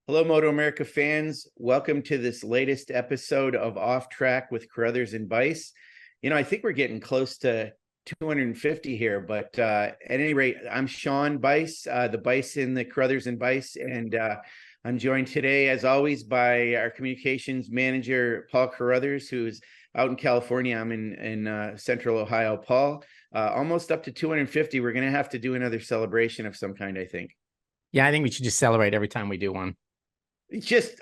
Hello, MotoAmerica fans. Welcome to this latest episode of Off Track with Carruthers and Bice. I think we're getting close to 250 here, but at any rate, I'm Sean Bice, the Bice in the Carruthers and Bice, and I'm joined today, as always, by our communications manager, Paul Carruthers, who's out in California. I'm in Central Ohio. Paul, almost up to 250. We're going to have to do another celebration of some kind, I think. Yeah, I think we should just celebrate every time we do one.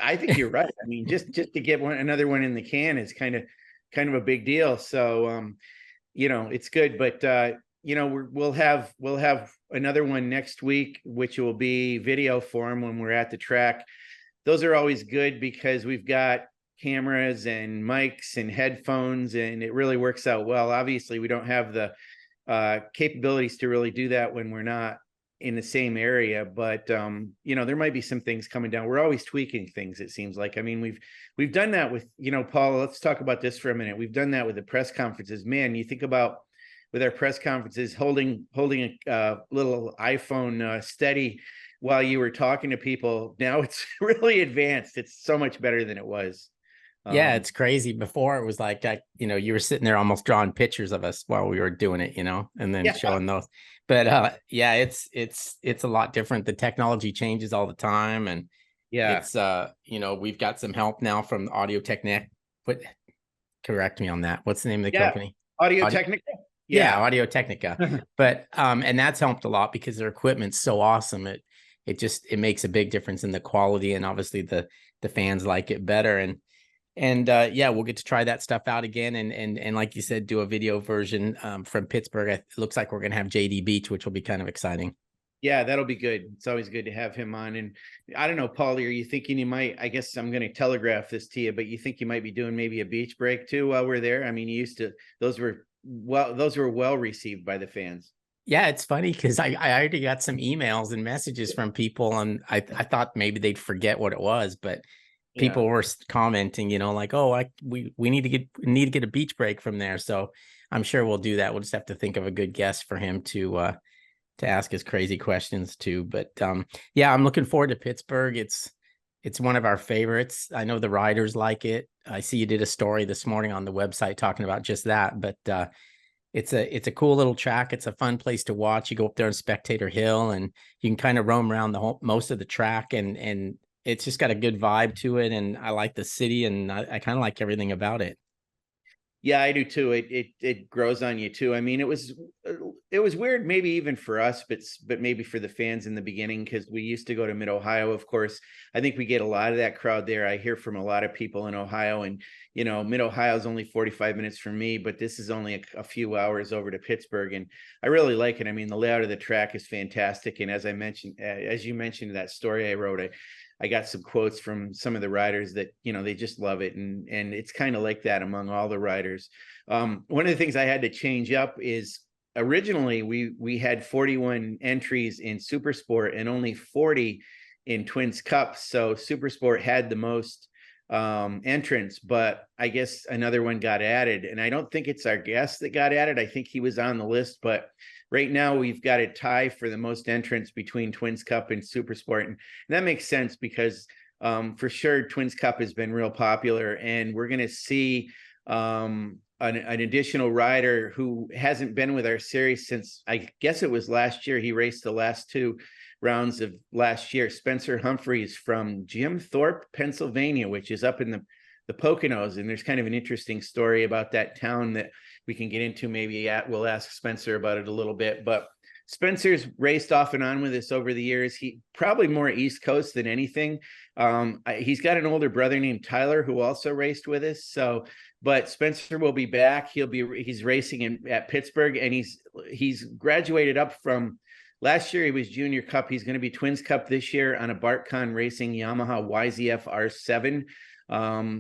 I think you're right. I mean, just to get another one in the can is kind of a big deal. So, it's good, but we'll have another one next week, which will be video form when we're at the track. Those are always good because we've got cameras and mics and headphones, and it really works out well. Obviously, we don't have the capabilities to really do that when we're not in the same area, but there might be some things coming down. We're always tweaking things, it seems like. I mean, we've done that with, Paul, let's talk about this for a minute. We've done that with the press conferences. Man, you think about with our press conferences, holding a little iPhone steady while you were talking to people. Now it's really advanced. It's so much better than it was. Yeah, it's crazy. Before it was like, you were sitting there almost drawing pictures of us while we were doing it, and then showing those. But yeah, it's a lot different. The technology changes all the time, and it's we've got some help now from Audio Technica. Correct me on that. What's the name of the company? Audio Technica. Yeah, Audio Technica. But and that's helped a lot because their equipment's so awesome. It makes a big difference in the quality, and obviously the fans like it better. And we'll get to try that stuff out again. And like you said, do a video version from Pittsburgh. It looks like we're going to have JD Beach, which will be kind of exciting. Yeah, that'll be good. It's always good to have him on. And I don't know, Paul, are you thinking you might, I guess I'm going to telegraph this to you, but you think you might be doing maybe a beach break too while we're there? I mean, those were well received by the fans. Yeah, it's funny because I already got some emails and messages from people, and I thought maybe they'd forget what it was, but people were commenting, like, oh, we need to get a beach break from there. So I'm sure we'll do that. We'll just have to think of a good guest for him to ask us crazy questions too. But I'm looking forward to Pittsburgh. It's one of our favorites. I know the riders like it. I see you did a story this morning on the website talking about just that. But it's a cool little track. It's a fun place to watch. You go up there on Spectator Hill, and you can kind of roam around most of the track, and it's just got a good vibe to it. And I like the city, and I kind of like everything about it. Yeah, I do too. It grows on you too. I mean, it was weird, maybe even for us, but maybe for the fans in the beginning, because we used to go to Mid-Ohio. Of course, I think we get a lot of that crowd there. I hear from a lot of people in Ohio, and Mid-Ohio is only 45 minutes from me, but this is only a few hours over to Pittsburgh, and I really like it. I mean, the layout of the track is fantastic, and as you mentioned that story I wrote, I got some quotes from some of the riders that, they just love it. And it's kind of like that among all the riders. One of the things I had to change up is originally we had 41 entries in Supersport and only 40 in Twins Cup. So Supersport had the most entrants, but I guess another one got added. And I don't think it's our guest that got added. I think he was on the list, but right now we've got a tie for the most entrants between Twins Cup and Supersport. And that makes sense because for sure Twins Cup has been real popular, and we're going to see an additional rider who hasn't been with our series since, I guess it was last year. He raced the last two rounds of last year. Spencer Humphreys from Jim Thorpe, Pennsylvania, which is up in the Poconos. And there's kind of an interesting story about that town that we can get into. We'll ask Spencer about it a little bit, but Spencer's raced off and on with us over the years. He probably more East Coast than anything. He's got an older brother named Tyler who also raced with us. So, but Spencer will be back. He's racing at Pittsburgh, and he's graduated up from last year. He was Junior Cup. He's going to be Twins Cup this year on a Bartcon Racing Yamaha YZF R7.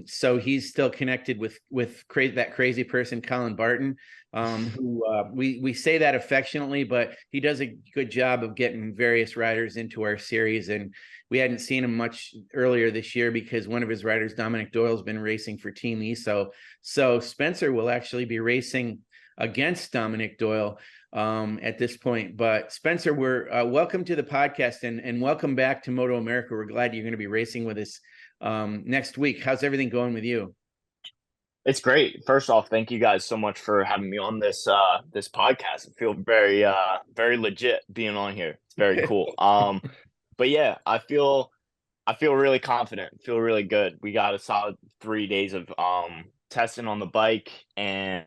So he's still connected with that crazy person, Colin Barton, who we say that affectionately, but he does a good job of getting various riders into our series. And we hadn't seen him much earlier this year because one of his riders, Dominic Doyle, has been racing for Team ESO. So Spencer will actually be racing against Dominic Doyle. at this point. But Spencer, we're welcome to the podcast and welcome back to MotoAmerica. We're glad you're going to be racing with us next week. How's everything going with you? It's great. First off, thank you guys so much for having me on this podcast. I feel very legit being on here. It's very cool. But yeah, I feel really confident, feel really good. We got a solid 3 days of testing on the bike, and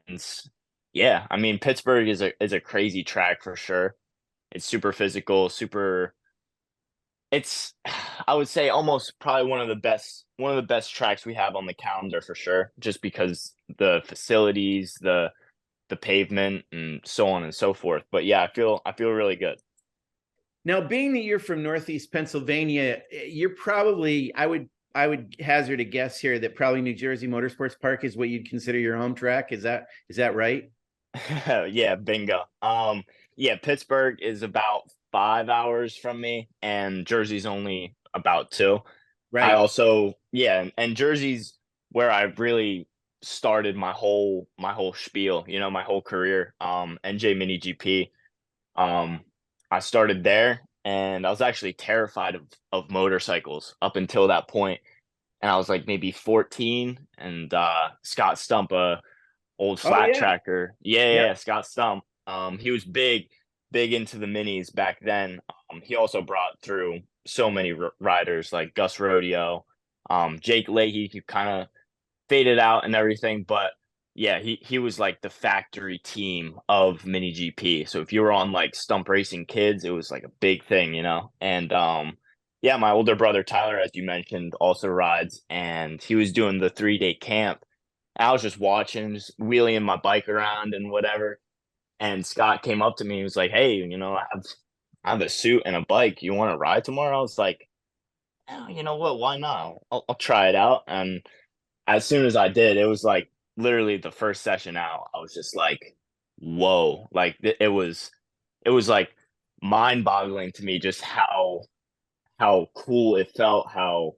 yeah, I mean Pittsburgh is a crazy track for sure. It's super physical, super it's I would say almost probably one of the best tracks we have on the calendar for sure, just because the facilities, the pavement, and so on and so forth. But yeah, I feel really good. Now, being that you're from Northeast Pennsylvania, you're probably, I would hazard a guess here that probably New Jersey Motorsports Park is what you'd consider your home track. Is that right? Yeah, bingo. Yeah, Pittsburgh is about 5 hours from me, and Jersey's only about two. I Right. also yeah, and Jersey's where I really started my whole spiel, my whole career. NJ Mini GP. Um, I started there, and I was actually terrified of motorcycles up until that point. And I was like maybe 14, and Scott Stump, old Oh flat yeah. tracker. Yeah, yeah, Yep. yeah, Scott Stump. He was big into the minis back then. He also brought through so many riders like Gus Rodeo, Jake Leahy, who kind of faded out and everything, but yeah, he was like the factory team of Mini GP. So if you were on like Stump Racing Kids, it was like a big thing. And yeah, my older brother Tyler, as you mentioned, also rides, and he was doing the 3 day camp. I was just watching, just wheeling my bike around and whatever. And Scott came up to me and was like, "Hey, I have a suit and a bike. You want to ride tomorrow?" I was like, "Oh, you know what? Why not? I'll try it out." And as soon as I did, it was like literally the first session out. I was just like, "Whoa!" Like it was like mind-boggling to me just how cool it felt, how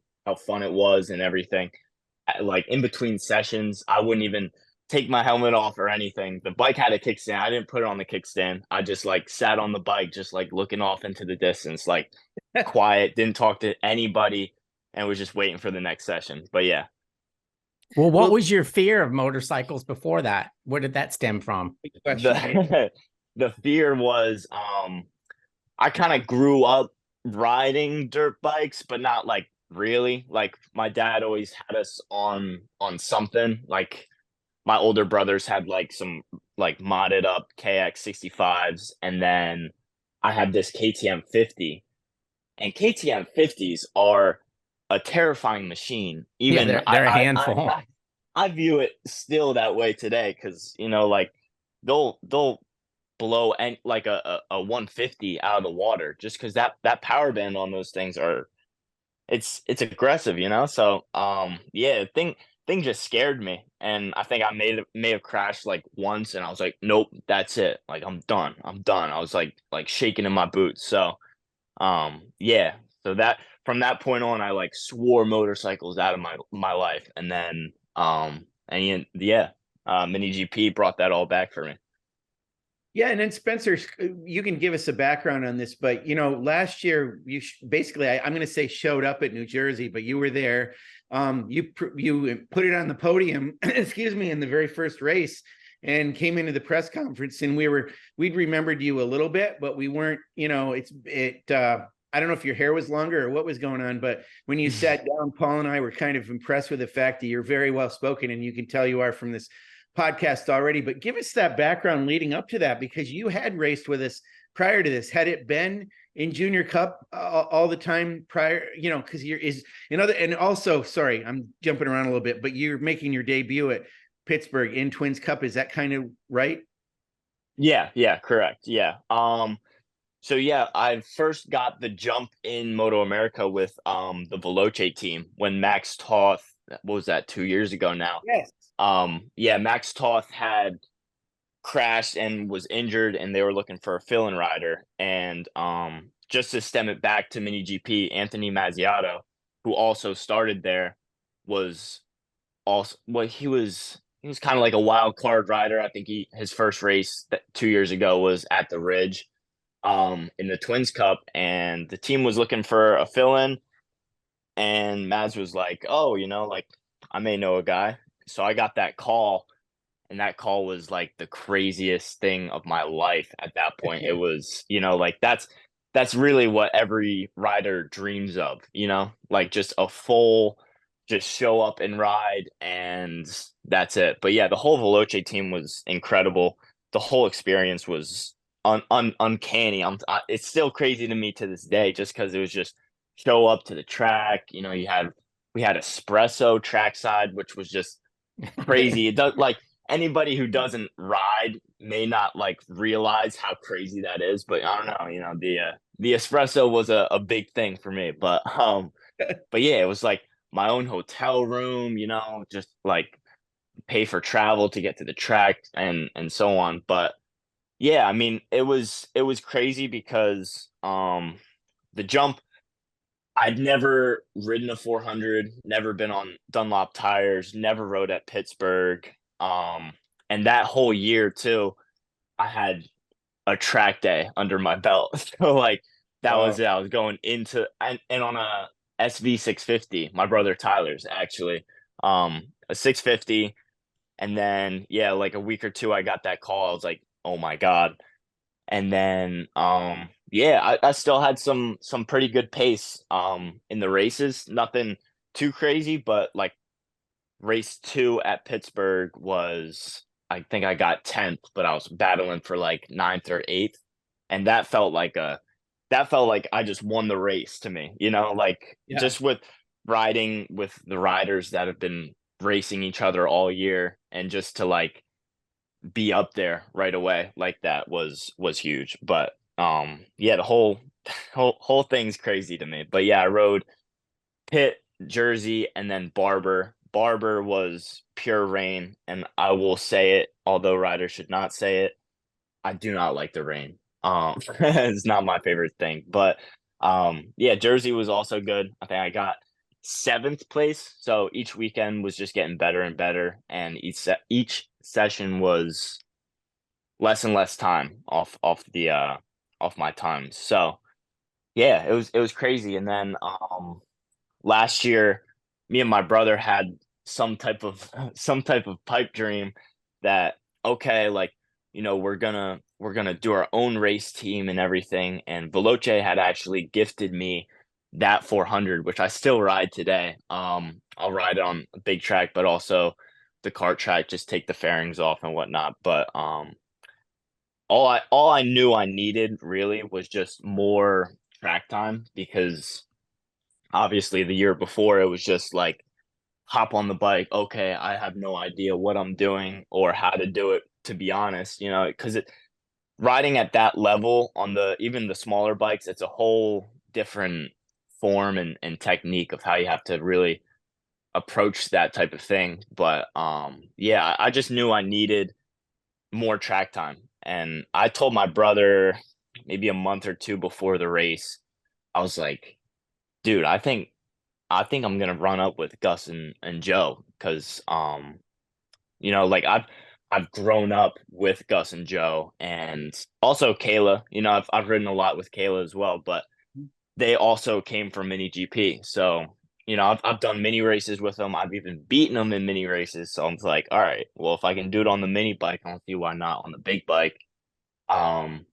fun it was, and everything. Like in between sessions, I wouldn't even take my helmet off or anything. The bike had a kickstand. I didn't put it on the kickstand. I just like sat on the bike, just like looking off into the distance, like quiet, didn't talk to anybody, and was just waiting for the next session. But yeah, Well, what Well, was your fear of motorcycles before that? Where did that stem from? good question, right? the the fear was I kind of grew up riding dirt bikes, but not like really. Like my dad always had us on something. Like my older brothers had like some like modded up KX 65s, and then I had this KTM 50. And KTM 50s are a terrifying machine. Yeah, Even they're a handful. I view it still that way today, because like they'll blow and like a 150 out of the water, just because that power band on those things are it's aggressive. So yeah, thing just scared me, and I think I may have crashed like once, and I was like, nope, that's it, like I'm done. I was like shaking in my boots. So yeah, so that from that point on, I like swore motorcycles out of my life, and then yeah, Mini GP brought that all back for me. Yeah, and then Spencer, you can give us a background on this, but last year you basically, I'm going to say showed up at New Jersey, but you were there. You put it on the podium, excuse me, in the very first race, and came into the press conference, and we'd remembered you a little bit, but we weren't. I don't know if your hair was longer or what was going on, but when you sat down, Paul and I were kind of impressed with the fact that you're very well spoken, and you can tell you are from this podcast already. But give us that background leading up to that, because you had raced with us prior to this. Had it been in Junior Cup all the time prior, because and also, sorry, I'm jumping around a little bit, but you're making your debut at Pittsburgh in Twins Cup. Is that kind of right? Yeah, correct. Yeah. So yeah, I first got the jump in Moto America with the Veloce team when Max Toth, what was that, 2 years ago now? Yes. Yeah, Max Toth had crashed and was injured, and they were looking for a fill-in rider. And just to stem it back to Mini GP, Anthony Mazziato, who also started there, was also, well, he was he was kind of like a wild card rider. I think his first race 2 years ago was at the Ridge in the Twins Cup, and the team was looking for a fill-in, and Mads was like, "Oh, like I may know a guy." So I got that call, and that call was like the craziest thing of my life at that point. It was, like that's really what every rider dreams of, like just a full, just show up and ride, and that's it. But yeah, the whole Veloce team was incredible. The whole experience was uncanny. It's still crazy to me to this day, just because it was just show up to the track. We had espresso trackside, which was just crazy. It does, like, anybody who doesn't ride may not like realize how crazy that is, but I don't know, the espresso was a big thing for me. But yeah, it was like my own hotel room, just like pay for travel to get to the track and so on. But yeah, I mean, it was crazy because the jump, I'd never ridden a 400, never been on Dunlop tires, never rode at Pittsburgh. And that whole year too, I had a track day under my belt. So like that was Wow. it. I was going into and on a SV 650, my brother Tyler's actually, a 650. And then yeah, like a week or two, I got that call. I was like, oh my God. And then yeah, I still had some pretty good pace in the races. Nothing too crazy, but like race 2 at Pittsburgh was, I think I got 10th, but I was battling for like 9th or 8th. And that felt like I just won the race to me, like Yeah. just with riding with the riders that have been racing each other all year, and just to like be up there right away like that was huge. But yeah, the whole whole thing's crazy to me. But yeah, I rode Pitt, Jersey, and then Barber. Barber was pure rain, and I will say it, although riders should not say it, I do not like the rain. It's not my favorite thing. But yeah, Jersey was also good. I think I got 7th place. So each weekend was just getting better and better, and each session was less and less time off my time. So yeah, it was crazy. And then last year, me and my brother had some type of pipe dream that, okay, like, we're gonna do our own race team and everything. And Veloce had actually gifted me that 400, which I still ride today. I'll ride it on a big track, but also the kart track, just take the fairings off and whatnot. But all I knew I needed really was just more track time, because obviously the year before it was just like hop on the bike. Okay, I have no idea what I'm doing or how to do it, to be honest, because riding at that level on even the smaller bikes, it's a whole different form and technique of how you have to really approach that type of thing. But yeah, I just knew I needed more track time. And I told my brother maybe a month or two before the race, I was like, dude, I think I'm gonna run up with Gus and Joe, because like I've grown up with Gus and Joe, and also Kayla. I've ridden a lot with Kayla as well, but they also came from mini GP. So I've done mini races with them. I've even beaten them in mini races. So I'm like, all right, well, if I can do it on the mini bike, I don't see why not on the big bike. Um,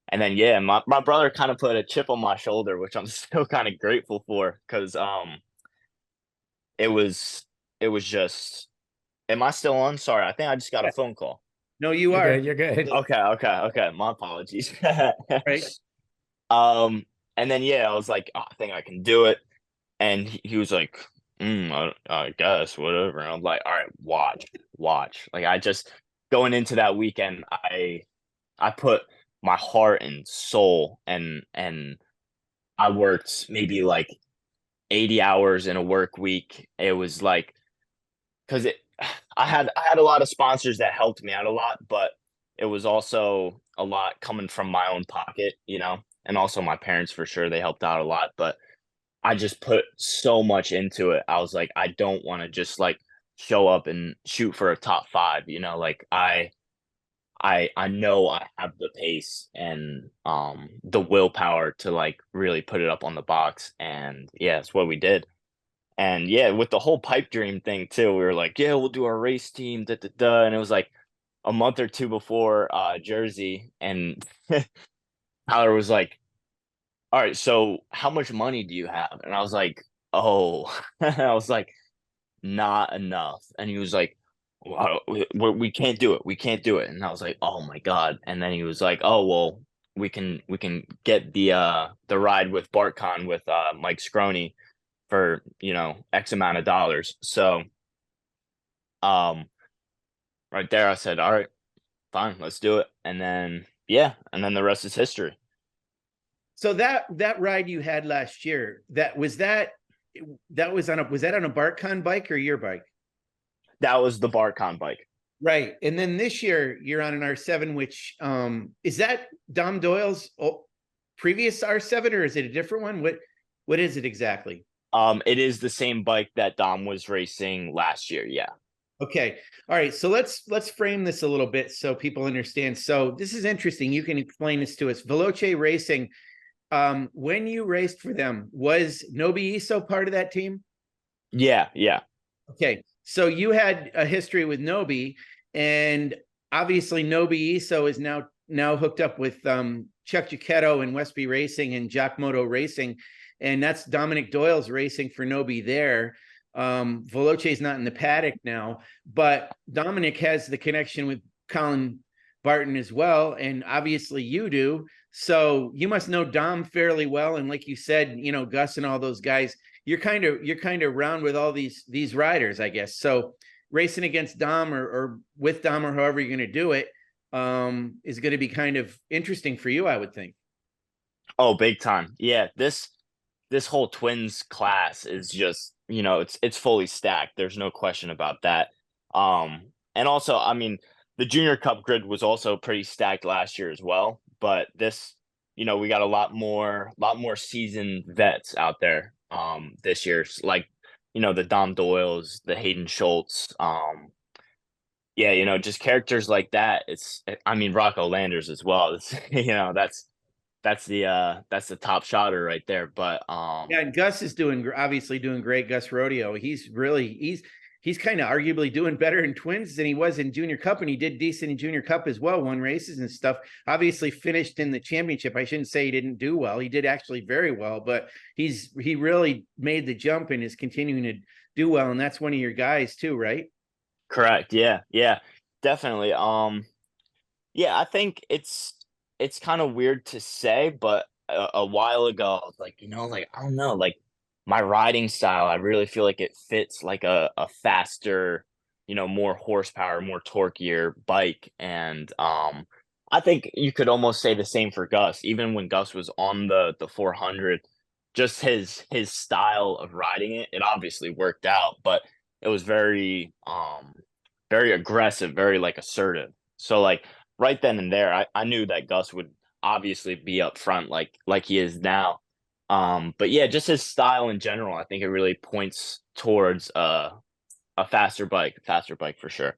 and then yeah, my brother kind of put a chip on my shoulder, which I'm still kind of grateful for, because it was it was just. Am I still on? Sorry, I think I just got a Yeah. phone call. No, you You're are. good. You're good. Okay. My apologies. Right. Um, and then yeah, I was like, oh, I think I can do it. And he was like, I guess whatever. And I'm like, all right, watch. Like, I just, going into that weekend, I put my heart and soul, and I worked maybe like 80 hours in a work week. It was like, because I had a lot of sponsors that helped me out a lot, but it was also a lot coming from my own pocket, and also my parents, for sure, they helped out a lot. But I just put so much into it. I was like, I don't want to just like show up and shoot for a top 5. You know, like I know I have the pace and the willpower to like really put it up on the box, and yeah, it's what we did. And yeah, with the whole pipe dream thing too, we were like, yeah, we'll do our race team, da da da, and it was like a month or two before Jersey, and Tyler was like, all right, so how much money do you have? And I was like, oh, I was like, not enough. And he was like, "Wow, we can't do it. We can't do it." And I was like, "Oh my God." And then he was like, "Oh, well, we can get the ride with BartCon with Mike Scroney for, you know, X amount of dollars." So, um, right there, I said, "All right, fine, let's do it." And then, yeah, and then the rest is history. So that ride you had last year, that was on a, was that on a BartCon bike or your bike? That was the BartCon bike. Right. And then this year you're on an R7, which is that Dom Doyle's previous R7, or is it a different one? What is it exactly? It is the same bike that Dom was racing last year. Yeah. Okay. All right. So let's frame this a little bit so people understand. So this is interesting. You can explain this to us. Veloce Racing, when you raced for them, was Nobi Iso part of that team? Yeah, yeah. Okay. So you had a history with Nobi, and obviously Nobi Iso is now hooked up with Chuck Giacchetto and Westby Racing and Jock Moto Racing, and that's Dominic Doyle's racing for Nobi there. Veloce's not in the paddock now, but Dominic has the connection with Colin Barton as well, and obviously you do. So you must know Dom fairly well, and like you said, you know, Gus and all those guys. You're kind of around with all these riders, I guess. So racing against Dom or with Dom or however you're going to do it is going to be kind of interesting for you, I would think. Oh, big time. Yeah, this whole twins class is just, you know, it's fully stacked. There's no question about that. And also, I mean, the Junior Cup grid was also pretty stacked last year as well, but this, you know, we got a lot more seasoned vets out there this year, like, you know, the Dom Doyles, the Hayden Schultz, yeah, you know, just characters like that. I mean, Rocco Landers as well. It's, you know, that's the top shotter right there. But Yeah, and Gus is obviously doing great. Gus Rodeo, he's kind of arguably doing better in twins than he was in Junior Cup, and he did decent in Junior Cup as well, won races and stuff. Obviously finished in the championship. I shouldn't say he didn't do well. He did actually very well, but he really made the jump and is continuing to do well, and that's one of your guys too, right? correct. Yeah, yeah, definitely. Yeah, I think it's kind of weird to say, but a while ago, I was like, you know, like I don't know, like my riding style, I really feel like it fits like a faster, you know, more horsepower, more torqueier bike, and I think you could almost say the same for Gus. Even when Gus was on the 400, just his style of riding it, it obviously worked out, but it was very aggressive, very like assertive. So like right then and there, I knew that Gus would obviously be up front like he is now. But yeah, just his style in general, I think it really points towards a faster bike for sure.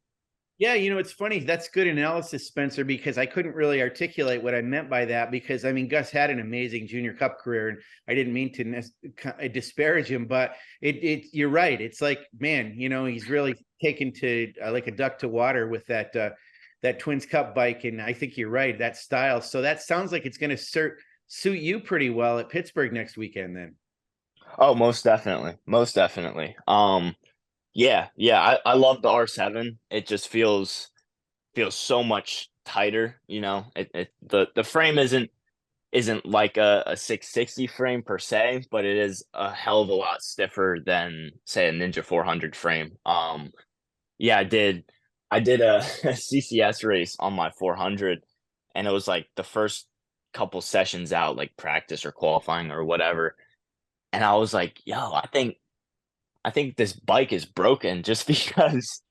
Yeah, you know, it's funny. That's good analysis, Spencer, because I couldn't really articulate what I meant by that. Because I mean, Gus had an amazing Junior Cup career, and I didn't mean to disparage him, but you're right. It's like, man, you know, he's really taken to like a duck to water with that Twins Cup bike, and I think you're right. That style. So that sounds like it's going to suit you pretty well at Pittsburgh next weekend, then. Oh, most definitely, most definitely. Yeah, yeah, I love the R7. It just feels so much tighter, you know. The frame isn't like a 660 frame per se, but it is a hell of a lot stiffer than say a Ninja 400 frame. Yeah, I did a, a CCS race on my 400, and it was like the first couple sessions out, like practice or qualifying or whatever, and I was like, yo, I think this bike is broken just because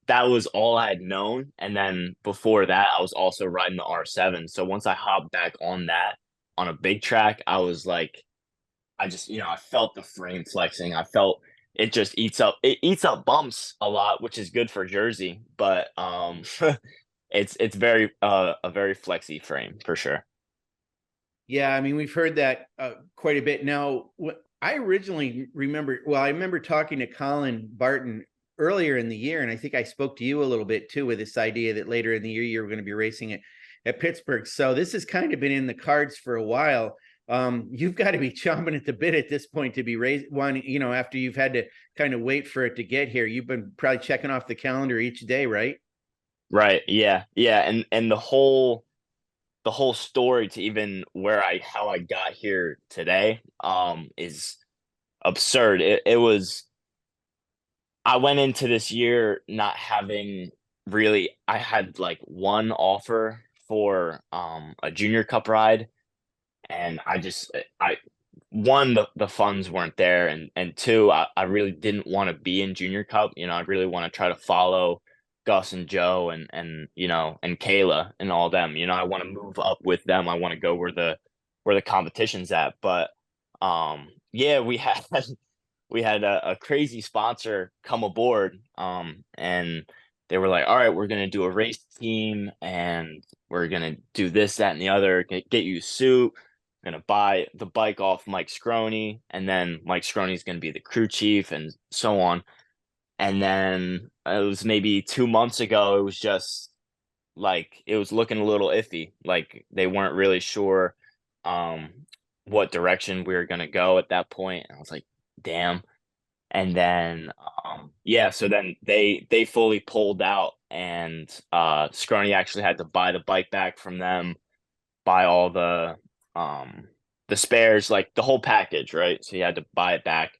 that was all I had known. And then before that, I was also riding the R7. So once I hopped back on that on a big track, I was like, I just, you know, I felt the frame flexing. I felt it just eats up bumps a lot, which is good for Jersey, but it's very a very flexy frame for sure. Yeah, I mean, we've heard that quite a bit. Now, I originally remember, well, I remember talking to Colin Barton earlier in the year, and I think I spoke to you a little bit too with this idea that later in the year you were going to be racing at Pittsburgh. So this has kind of been in the cards for a while. You've got to be chomping at the bit at this point to be raised one, you know, after you've had to kind of wait for it to get here. You've been probably checking off the calendar each day, right? Right. Yeah. Yeah. And the whole story to even how I got here today is absurd. It was I went into this year not having really I had like one offer for a junior cup ride, and I one, the funds weren't there, and two, I really didn't want to be in junior cup. You know, I really want to try to follow Gus and Joe and you know and Kayla and all them. You know, I want to move up with them. I want to go where the competition's at. But yeah, we had a crazy sponsor come aboard, and they were like, all right, we're gonna do a race team, and we're gonna do this, that, and the other. Get you a suit. Gonna buy the bike off Mike Scroney, and then Mike Scroney's gonna be the crew chief, and so on. And then it was maybe 2 months ago. It was just like it was looking a little iffy. Like they weren't really sure um, what direction we were gonna go at that point. And I was like, damn. And then yeah, so then they fully pulled out, and Scroney actually had to buy the bike back from them, buy all the spares, like the whole package, right? So he had to buy it back.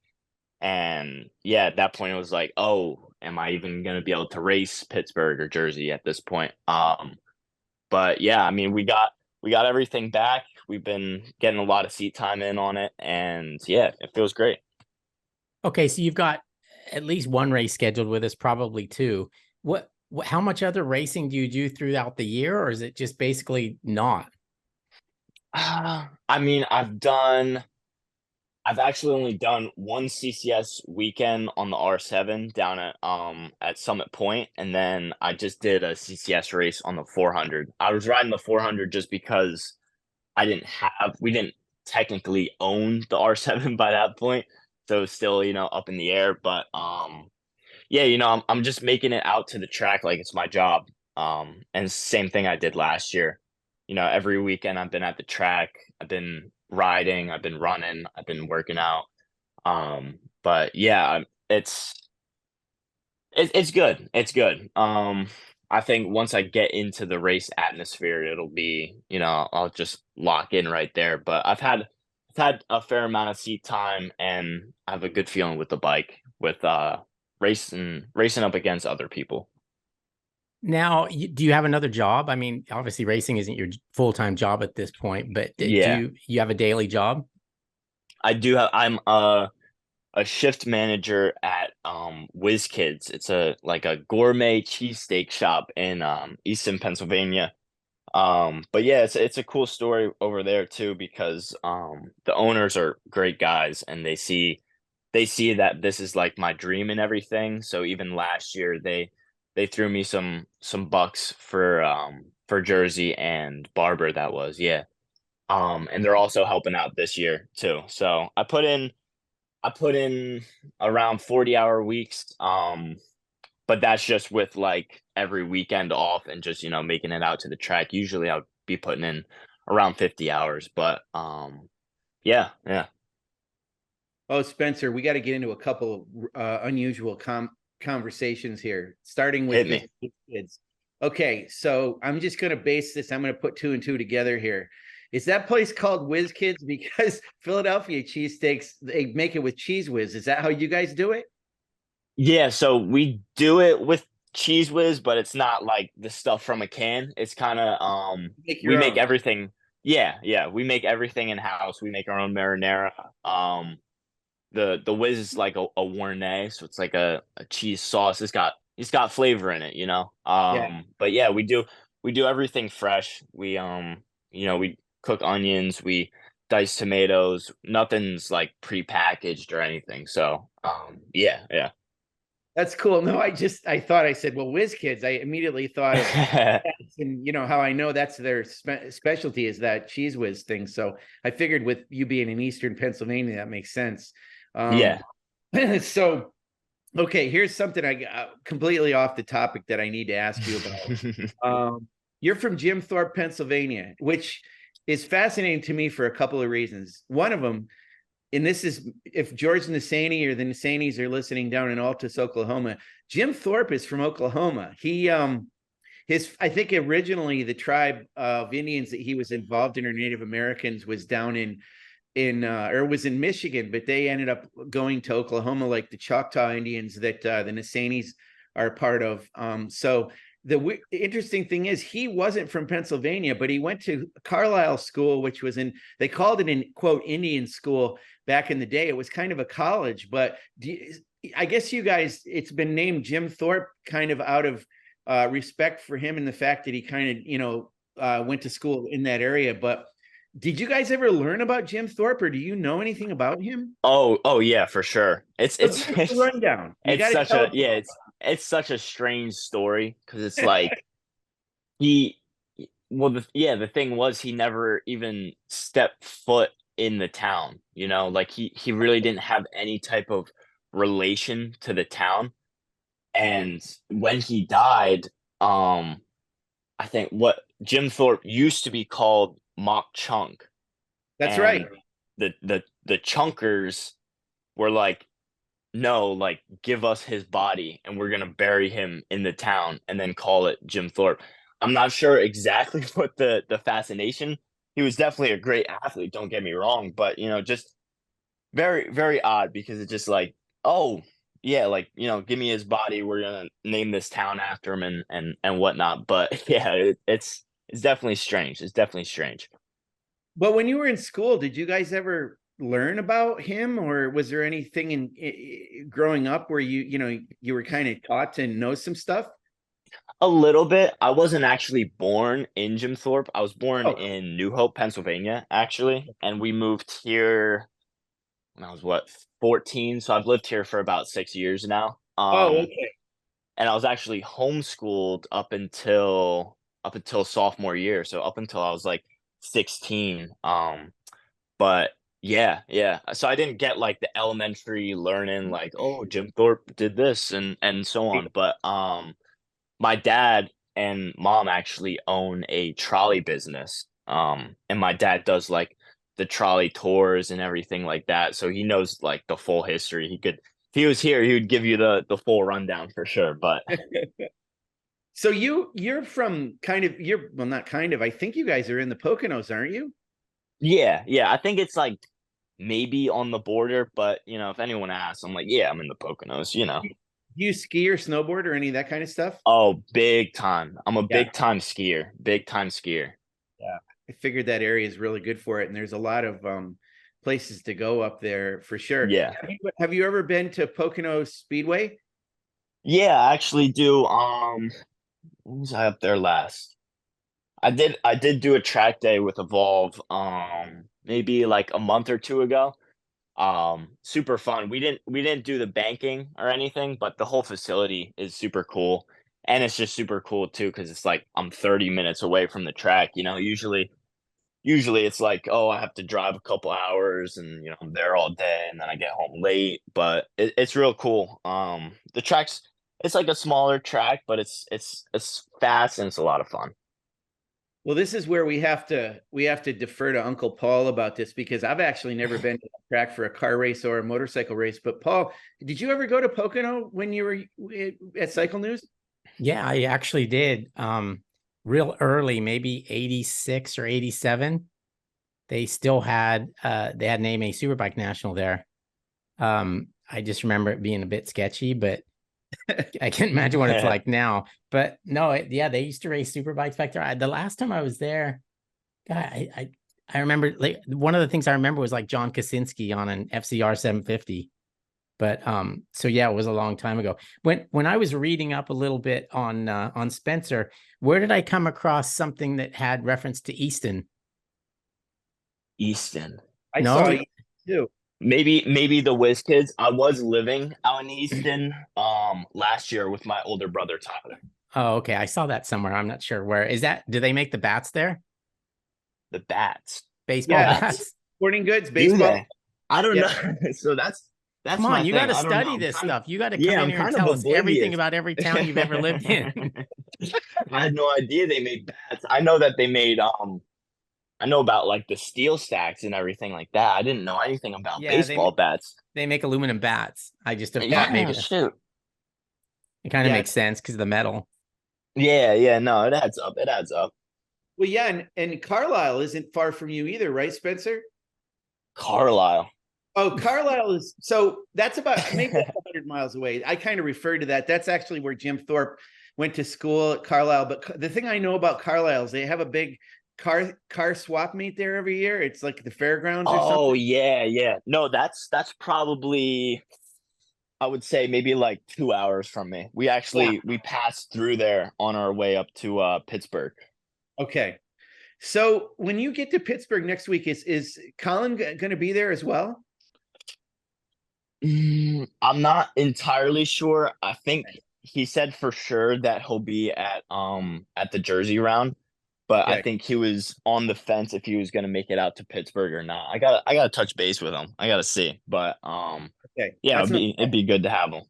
And yeah, at that point it was like, oh, am I even gonna be able to race Pittsburgh or Jersey at this point? But yeah, I mean we got everything back. We've been getting a lot of seat time in on it, and yeah, it feels great. Okay, so you've got at least one race scheduled with us, probably two. How much other racing do you do throughout the year, or is it just basically not? I mean, I've actually only done one CCS weekend on the R7 down at Summit Point, and then I just did a CCS race on the 400. I was riding the 400 just because we didn't technically own the R7 by that point, so it's still, you know, up in the air. But yeah, you know, I'm just making it out to the track like it's my job. And same thing I did last year. You know, every weekend I've been at the track. I've been riding, I've been running, I've been working out. But yeah, it's good. It's good. I think once I get into the race atmosphere, it'll be, you know, I'll just lock in right there. But I've had a fair amount of seat time, and I have a good feeling with the bike, with racing up against other people. Now, do you have another job? I mean, obviously racing isn't your full-time job at this point, but do Yeah, you have a daily job? I do have. I'm a shift manager at Whiz Kids. It's a like a gourmet cheesesteak shop in Easton, Pennsylvania. But yeah, it's a cool story over there too, because the owners are great guys, and they see that this is like my dream and everything. So even last year they threw me some bucks for Jersey and Barber, that was, yeah. And they're also helping out this year too. So I put in around 40-hour weeks. But that's just with like every weekend off and just, you know, making it out to the track. Usually I'll be putting in around 50 hours, but yeah, yeah. Oh, Spencer, we got to get into a couple of unusual conversations here, starting with Hit me. kids. Okay, so I'm just going to base this. I'm going to put two and two together here. Is that place called Whiz Kids because Philadelphia cheesesteaks, they make it with Cheese Whiz? Is that how you guys do it? Yeah, so we do it with Cheese Whiz, but it's not like the stuff from a can. It's kind of Make we your make own. everything. Yeah, yeah, we make everything in house. We make our own marinara. The whiz is like a Warnay, so it's like a cheese sauce. It's got flavor in it, you know. Yeah. But yeah, we do everything fresh. We you know, we cook onions, we dice tomatoes. Nothing's like prepackaged or anything. So Yeah, yeah. That's cool. No, I thought I said, well, whiz kids. I immediately thought of cats, and you know how I know that's their specialty is that cheese whiz thing. So I figured with you being in Eastern Pennsylvania, that makes sense. Yeah. So, okay, here's something I got completely off the topic that I need to ask you about. You're from Jim Thorpe, Pennsylvania, which is fascinating to me for a couple of reasons. One of them, and this is if George Nisani or the Nisanis are listening down in Altus, Oklahoma, Jim Thorpe is from Oklahoma. He his I think originally the tribe of Indians that he was involved in, or Native Americans, was down in or was in Michigan, but they ended up going to Oklahoma, like the Choctaw Indians that the Nisanis are part of. So the interesting thing is he wasn't from Pennsylvania, but he went to Carlisle School, which was they called it in quote Indian school back in the day. It was kind of a college, but I guess you guys, it's been named Jim Thorpe kind of out of respect for him and the fact that he kind of, went to school in that area. But did you guys ever learn about Jim Thorpe, or do you know anything about him? Oh yeah, for sure. It's a rundown. You got to tell us. It's such a strange story because it's like he well the thing was he never even stepped foot in the town, you know, like he really didn't have any type of relation to the town. And when he died, I think what Jim Thorpe used to be called Mock Chunk. That's right. And the chunkers were like, no, like give us his body and we're gonna bury him in the town and then call it Jim Thorpe. I'm not sure exactly what the fascination. He was definitely a great athlete, don't get me wrong, but you know, just very, very odd because it's just like, oh yeah, like, you know, give me his body, we're gonna name this town after him and whatnot. But yeah, it's definitely strange. It's definitely strange. But when you were in school, did you guys ever learn about him, or was there anything in growing up where you were kind of taught to know some stuff? A little bit. I wasn't actually born in Jim Thorpe. I was born Oh, in New Hope, Pennsylvania, actually, and we moved here when I was what, 14. So I've lived here for about 6 years now. okay. And I was actually homeschooled up until sophomore year. So up until I was like 16. But yeah, yeah. So I didn't get like the elementary learning, like, oh, Jim Thorpe did this and so on. But my dad and mom actually own a trolley business. And my dad does like the trolley tours and everything like that. So he knows like the full history. If he was here, he would give you the full rundown for sure. But So you're from well, not kind of. I think you guys are in the Poconos, aren't you? yeah, yeah, I think it's like maybe on the border, but you know, if anyone asks, I'm like, yeah, I'm in the Poconos, you know. Do you ski or snowboard or any of that kind of stuff? Oh, big time. I'm a Yeah. big time skier. Big time skier. Yeah. I figured that area is really good for it, and there's a lot of places to go up there for sure. Yeah. Have you ever been to Pocono Speedway? Yeah, I actually do. When was I up there last? I did do a track day with Evolve maybe like a month or two ago. Super fun. We didn't do the banking or anything, but the whole facility is super cool. And it's just super cool too because it's like I'm 30 minutes away from the track. You know, usually it's like, oh, I have to drive a couple hours and you know I'm there all day and then I get home late. But it's real cool. The track's it's like a smaller track, but it's fast and it's a lot of fun. Well, this is where we have to defer to Uncle Paul about this, because I've actually never been to the track for a car race or a motorcycle race. But Paul, did you ever go to Pocono when you were at Cycle News? Yeah, I actually did. Real early, maybe 86 or 87. They still had they had an AMA Superbike National there. I just remember it being a bit sketchy, but I can't imagine what it's like now. But no, yeah, they used to race superbikes back there. The last time I was there, God, I remember like one of the things I remember was like John Kaczynski on an FCR 750. But so yeah, it was a long time ago. When I was reading up a little bit on Spencer, where did I come across something that had reference to Easton? Easton. I No, saw you too. maybe the Whiz Kids. I was living out in Easton last year with my older brother Tyler. Oh, okay. I saw that somewhere. I'm not sure where is that. Do they make the bats there? The bats. Baseball Yeah, Bats? bats? sporting goods, Do baseball. they? I don't Yeah. know. So that's Come on, my you got thing. to I don't know. study I'm this kind of, stuff. You got to come yeah, in I'm here and kind of tell us everything oblivious. about every town you've ever lived in. I had no idea they made bats. I know that they made I know about like the steel stacks and everything like that. I didn't know anything about Yeah, baseball bats. they make aluminum bats. I just have thought Yeah, maybe shoot. it kind of Yeah. makes sense because of the metal. Yeah, no, it adds up. It adds up. Well, yeah, and Carlisle isn't far from you either, right, Spencer? Carlisle. Oh, Carlisle is so that's about maybe 100 miles away. I kind of refer to that. That's actually where Jim Thorpe went to school at Carlisle. But the thing I know about Carlisle is they have a big car swap meet there every year. It's like the fairgrounds or Oh something. yeah. No, that's probably I would say maybe like 2 hours from me. Yeah. We passed through there on our way up to Pittsburgh. Okay. So when you get to Pittsburgh next week, is Colin going to be there as well? I'm not entirely sure. I think he said for sure that he'll be at the Jersey round, but I Okay. think he was on the fence if he was going to make it out to Pittsburgh or not. I got to touch base with him. I got to see. But Okay. yeah, That's not. it'd be good to have him.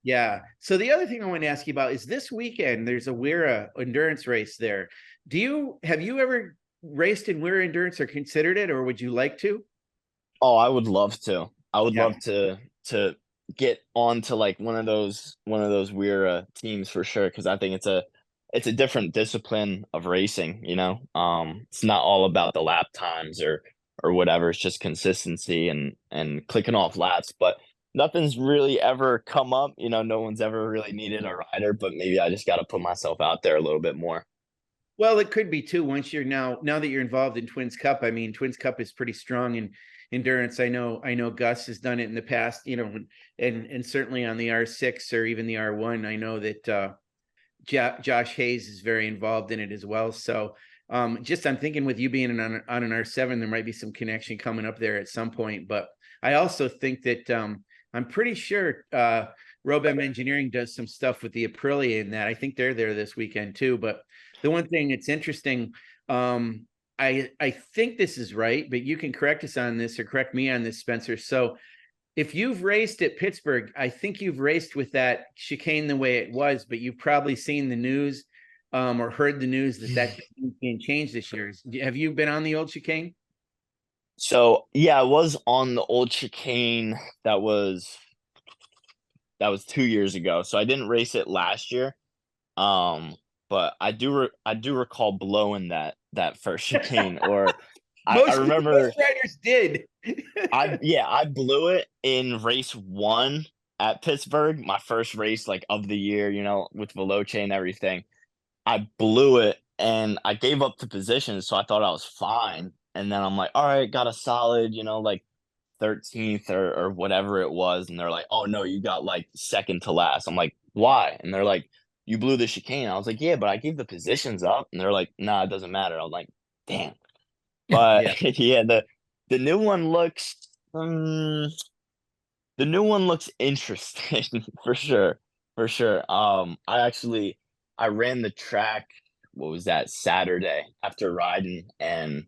Yeah. So the other thing I want to ask you about is this weekend. There's a Wera endurance race there. Have you ever raced in Wera endurance or considered it, or would you like to? Oh, I would love to. I would Yeah. love to get onto like one of those weird teams for sure because I think it's a different discipline of racing, you know. It's not all about the lap times or whatever. It's just consistency and clicking off laps, but nothing's really ever come up, you know, no one's ever really needed a rider, but maybe I just got to put myself out there a little bit more. Well, it could be too once you're now that you're involved in Twins Cup. I mean, Twins Cup is pretty strong in endurance. I know Gus has done it in the past, and certainly on the R6 or even the R1. I know that Josh Hayes is very involved in it as well. So just I'm thinking with you being on an R7, there might be some connection coming up there at some point. But I also think that I'm pretty sure RoBem Engineering does some stuff with the Aprilia in that. I think they're there this weekend too. But the one thing that's interesting, I think this is right, but you can correct us on this or correct me on this, Spencer. So if you've raced at Pittsburgh, I think you've raced with that chicane the way it was, but you've probably seen the news or heard the news that being changed this year. Have you been on the old chicane? So yeah, I was on the old chicane that was 2 years ago. So I didn't race it last year. But I do recall blowing that first chicane, or I remember most riders did. I blew it in race one at Pittsburgh, my first race like of the year, you know, with Veloce and everything. I blew it and I gave up the position, so I thought I was fine. And then I'm like, all right, got a solid, you know, like 13th or whatever it was. And they're like, oh no, you got like second to last. I'm like, why? And they're like, you blew the chicane. I was like, yeah, but I gave the positions up. And they're like, nah, it doesn't matter. I was like, damn. Yeah. But yeah, the new one looks interesting for sure. For sure. I ran the track, what was that, Saturday after riding, and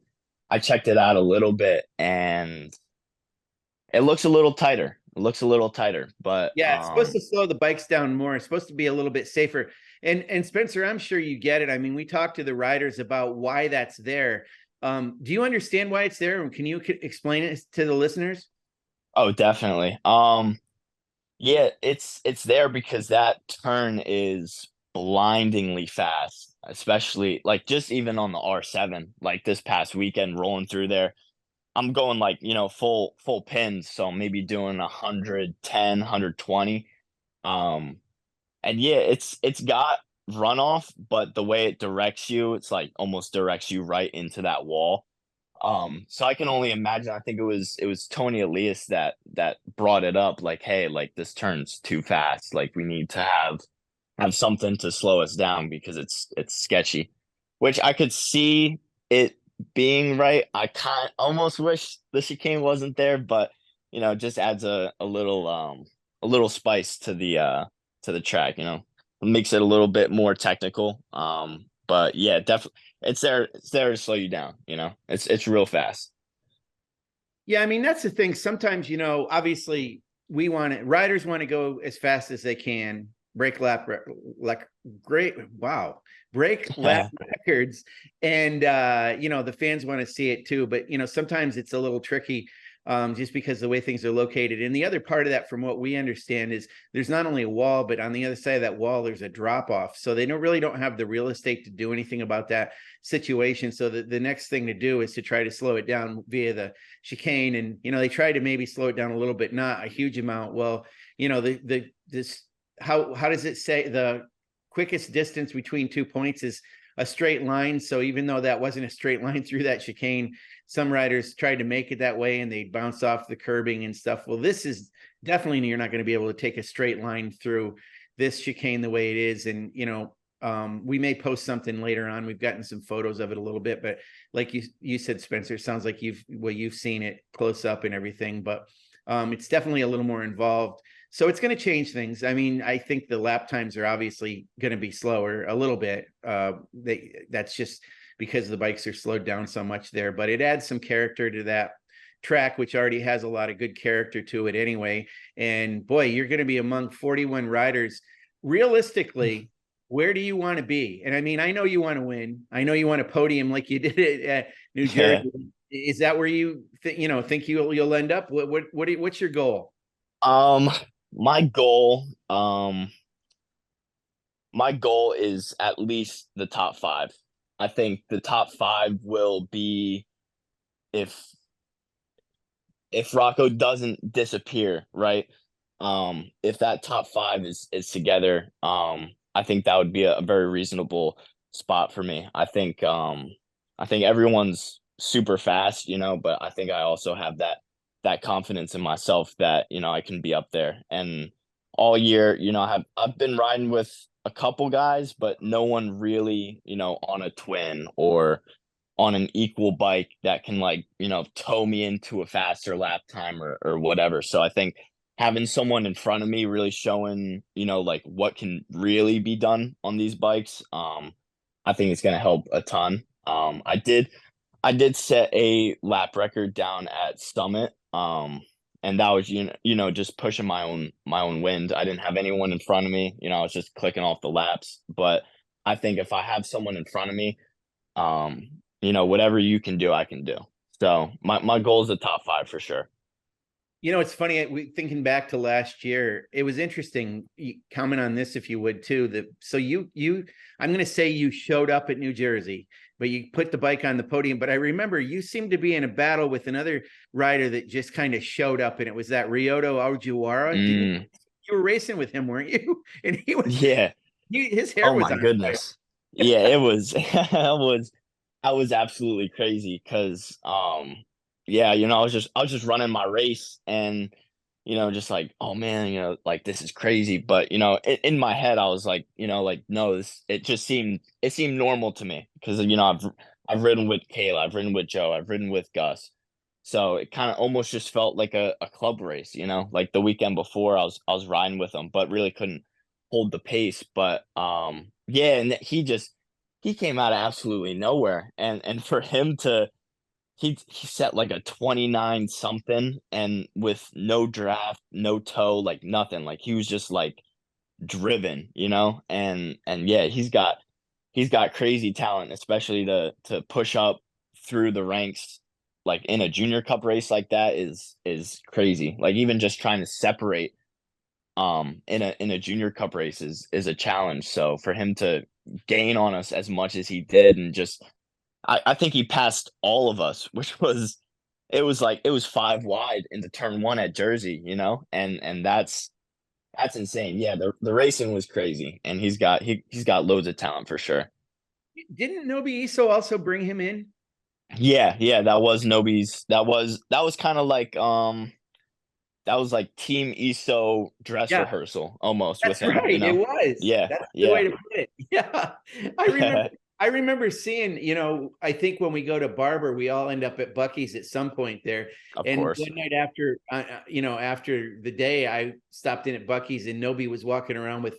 I checked it out a little bit and it looks a little tighter. It looks a little tighter, but Yeah, it's supposed to slow the bikes down more. It's supposed to be a little bit safer. And Spencer, I'm sure you get it. I mean, we talked to the riders about why that's there. Do you understand why it's there? Can you explain it to the listeners? oh, definitely. Yeah, it's there because that turn is blindingly fast, especially like just even on the R7, like this past weekend rolling through there. I'm going like, you know, full pins, so maybe doing 110, 120. Um, and yeah, it's got runoff, but the way it directs you, it's like almost directs you right into that wall. So I can only imagine. I think it was Tony Elias that brought it up, like, hey, like this turns too fast. Like we need to have something to slow us down because it's sketchy. Which I could see it being right. I kind almost wish the chicane wasn't there, but just adds a little spice to the track, It makes it a little bit more technical. But yeah, definitely it's there to slow you down, It's real fast. Yeah, I mean, that's the thing. Sometimes, obviously riders want to go as fast as they can, break lap, like great. Wow. Break lap records. And, the fans want to see it too. But, sometimes it's a little tricky just because the way things are located. And the other part of that, from what we understand, is there's not only a wall, but on the other side of that wall, there's a drop off. So they don't have the real estate to do anything about that situation. So the next thing to do is to try to slow it down via the chicane. And, they try to maybe slow it down a little bit, not a huge amount. Well, how does it say the quickest distance between 2 points is a straight line? So even though that wasn't a straight line through that chicane, some riders tried to make it that way and they bounce off the curbing and stuff. Well, this is definitely, you're not going to be able to take a straight line through this chicane the way it is. And, we may post something later on. We've gotten some photos of it a little bit, but like you said, Spencer, it sounds like you've seen it close up and everything, but it's definitely a little more involved. So it's going to change things. I mean, I think the lap times are obviously going to be slower a little bit. That's just because the bikes are slowed down so much there, but it adds some character to that track, which already has a lot of good character to it anyway. And boy, you're going to be among 41 riders. Realistically, where do you want to be? And I mean, I know you want to win. I know you want a podium like you did at New Jersey. Is that where you think you'll end up? What's your goal? My goal, is at least the top 5. I think the top 5 will be if Rocco doesn't disappear, right? If that top 5 is together, I think that would be a very reasonable spot for me. I think everyone's super fast, but I think I also have that confidence in myself that, I can be up there. And all year, I've been riding with a couple guys, but no one really, on a twin or on an equal bike that can tow me into a faster lap time or whatever. So I think having someone in front of me really showing, what can really be done on these bikes, I think it's going to help a ton. I did set a lap record down at Summit. And that was, just pushing my own wind. I didn't have anyone in front of me, I was just clicking off the laps. But I think if I have someone in front of me, whatever you can do, I can do. So my goal is the top 5 for sure. It's funny, thinking back to last year, it was interesting. Comment on this if you would too. So I'm going to say you showed up at New Jersey, but you put the bike on the podium. But I remember you seemed to be in a battle with another rider that just kind of showed up, and it was that Ryoto Aojiwara. You were racing with him, weren't you? And he was, his hair was, oh my goodness. Yeah, it was, I was absolutely crazy because, yeah, I was just running my race and, just like, oh man, this is crazy. But, in my head, I was like, no, it seemed normal to me because, I've ridden with Kayla, I've ridden with Joe, I've ridden with Gus. So it kind of almost just felt like a club race, like the weekend before I was riding with them, but really couldn't hold the pace. But, yeah, and he came out of absolutely nowhere. And for him to, he set like a 29 something and with no draft, no toe, like nothing. Like he was just like driven, and yeah, he's got crazy talent, especially to push up through the ranks like in a junior cup race like that is crazy. Like even just trying to separate in a junior cup race is a challenge. So for him to gain on us as much as he did and just I think he passed all of us, which was it was 5 wide into turn 1 at Jersey, and that's insane. Yeah, the racing was crazy, and he's got loads of talent for sure. Didn't Nobi Iso also bring him in? Yeah, that was Nobi's. That was kind of like that was like Team Iso dress rehearsal almost. That's with him. right. It was. Yeah, That's the way to put it. Yeah, I remember. I remember seeing, I think when we go to Barber, we all end up at Buc-ee's at some point there. Of And course. one night after, after the day, I stopped in at Buc-ee's and Nobi was walking around with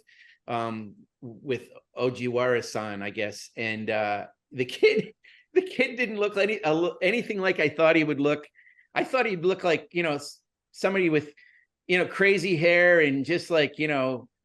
Ojiwara-san, I guess. And the kid didn't look like anything like I thought he would look. I thought he'd look like, somebody with, crazy hair and just like,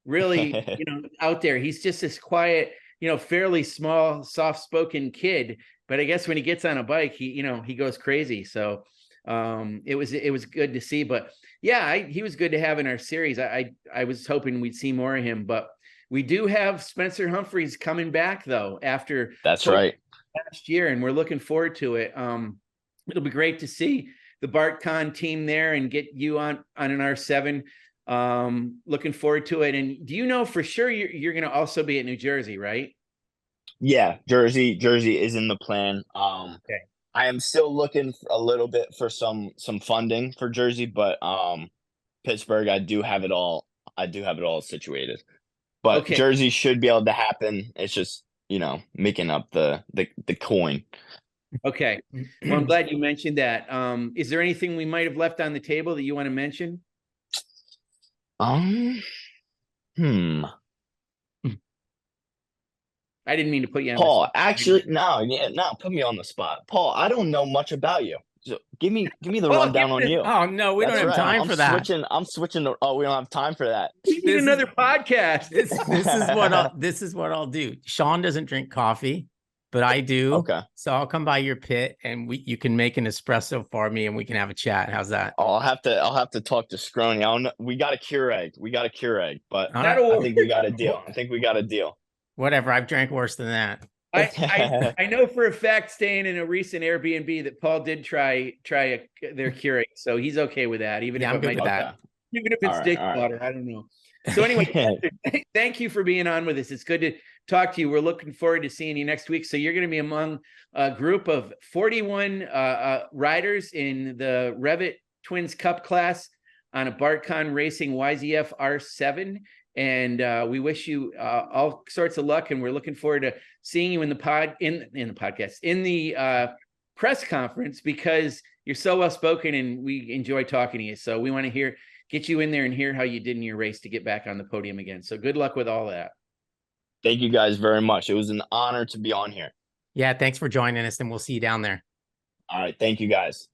really, out there. He's just this quiet, fairly small, soft-spoken kid. But I guess when he gets on a bike, he goes crazy. So it was good to see. But yeah, he was good to have in our series. I was hoping we'd see more of him. But we do have Spencer Humphreys coming back though after That's right. last year, and we're looking forward to it. It'll be great to see the BartCon team there and get you on an R7. Looking forward to it. And do you know for sure you're going to also be at New Jersey, right? Yeah, Jersey is in the plan. Okay. I am still looking a little bit for some funding for Jersey, but Pittsburgh, I do have it all situated. But Okay. Jersey should be able to happen. It's just, making up the coin. Okay. Well, I'm glad you mentioned that. Is there anything we might have left on the table that you want to mention? I didn't mean to put you on Paul, the spot. actually, no, put me on the spot. Paul, I don't know much about you. So give me the rundown on you. Oh no, we don't have time for that. I'm switching. We don't have time for that. We need another podcast. This is what I'll do. Sean doesn't drink coffee, but I do. Okay. So I'll come by your pit and you can make an espresso for me and we can have a chat. How's that? I'll have to talk to Scrony. We got a Keurig. But All right. I think we got a deal. Whatever. I've drank worse than that. I know for a fact, staying in a recent Airbnb, that Paul did try their Keurig, so he's okay with that. Even if I'm good with that. Even if it's dishwater, I don't know. So anyway, thank you for being on with us. It's good to talk to you. We're looking forward to seeing you next week. So you're going to be among a group of 41 riders in the REV'IT Twins Cup class on a BartCon Racing YZF R7. And we wish you all sorts of luck, and we're looking forward to seeing you in the podcast, in the press conference, because you're so well spoken and we enjoy talking to you. So we want to get you in there and hear how you did in your race to get back on the podium again. So good luck with all that. Thank you guys very much. It was an honor to be on here. Yeah, thanks for joining us, and we'll see you down there. All right, thank you guys.